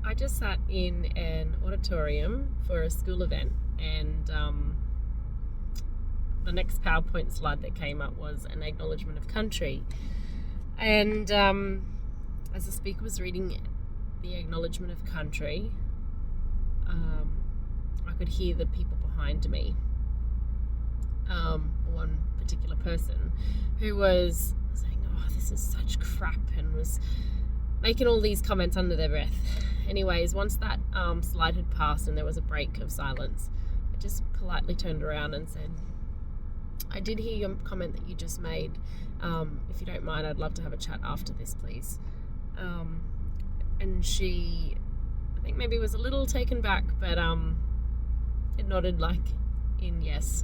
I just sat in an auditorium for a school event, and the next PowerPoint slide that came up was an acknowledgement of country. And as the speaker was reading the acknowledgement of country, I could hear the people behind me, one particular person who was saying, "Oh, this is such crap," and was making all these comments under their breath. Anyways, once that slide had passed and there was a break of silence, I just politely turned around and said, "I did hear your comment that you just made. If you don't mind, I'd love to have a chat after this, please." And she, I think maybe was a little taken back, but it nodded like in yes,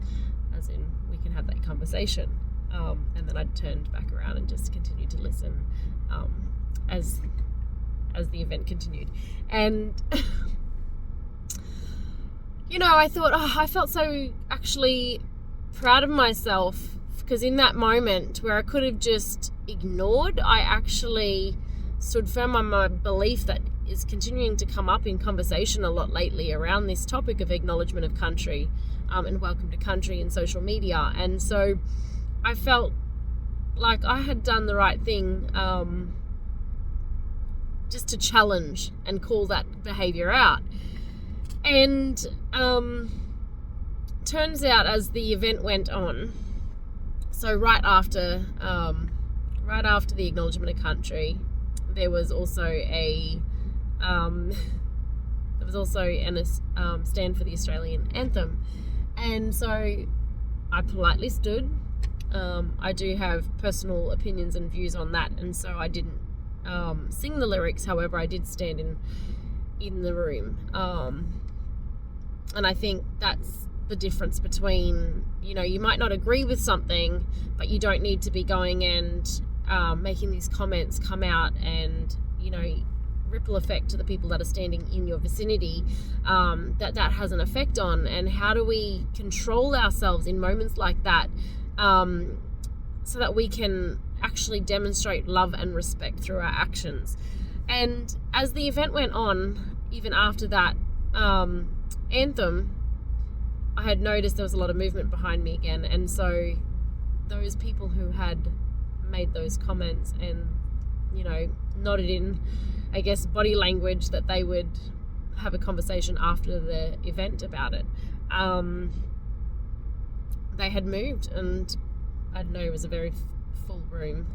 as in we can have that conversation. And then I turned back around and just continued to listen as the event continued. And I thought, I felt so actually proud of myself, because in that moment where I could have just ignored, I actually stood firm on my belief that is continuing to come up in conversation a lot lately around this topic of acknowledgement of country and welcome to country in social media. And so I felt like I had done the right thing just to challenge and call that behaviour out. And turns out, as the event went on, so right after the acknowledgement of country, there was also a stand for the Australian anthem, and so I politely stood. I do have personal opinions and views on that, and so I didn't sing the lyrics. However, I did stand in the room, and I think that's the difference between, you might not agree with something, but you don't need to be going and making these comments come out and, ripple effect to the people that are standing in your vicinity, that has an effect on. And how do we control ourselves in moments like that, so that we can actually demonstrate love and respect through our actions? And as the event went on, even after that anthem, I had noticed there was a lot of movement behind me again. And so those people who had made those comments and, nodded in, I guess, body language that they would have a conversation after the event about it, they had moved, and I don't know, it was a very full room.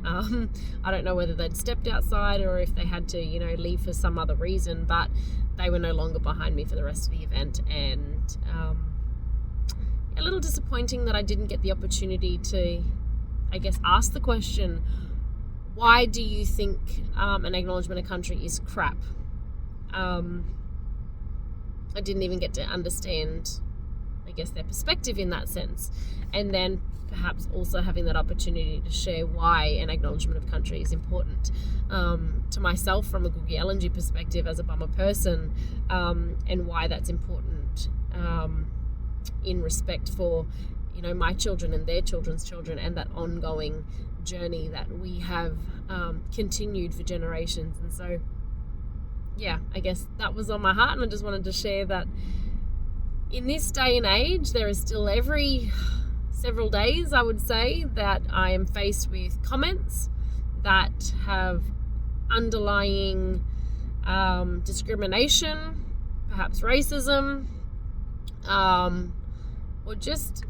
I don't know whether they'd stepped outside or if they had to, leave for some other reason, but they were no longer behind me for the rest of the event. And a little disappointing that I didn't get the opportunity to, I guess, ask the question, why do you think an acknowledgement of country is crap? I didn't even get to understand, I guess, their perspective in that sense. And then perhaps also having that opportunity to share why an acknowledgement of country is important to myself from a Googie LNG perspective as a Bummer person, and why that's important in respect for, my children and their children's children, and that ongoing journey that we have continued for generations. And so, I guess that was on my heart, and I just wanted to share that in this day and age, there is still every several days, I would say, that I am faced with comments that have underlying discrimination, perhaps racism, or just,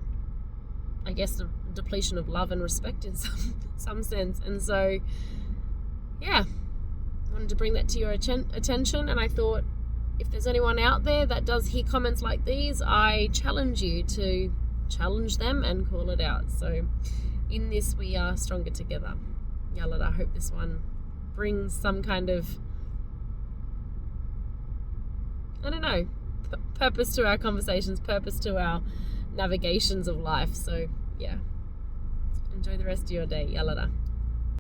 I guess, a depletion of love and respect in some sense. And so, I wanted to bring that to your attention. And I thought, if there's anyone out there that does hear comments like these, I challenge you to challenge them and call it out. So in this, we are stronger together. Yalada, I hope this one brings some kind of, purpose to our conversations, purpose to our navigations of life. So enjoy the rest of your day. Yalada.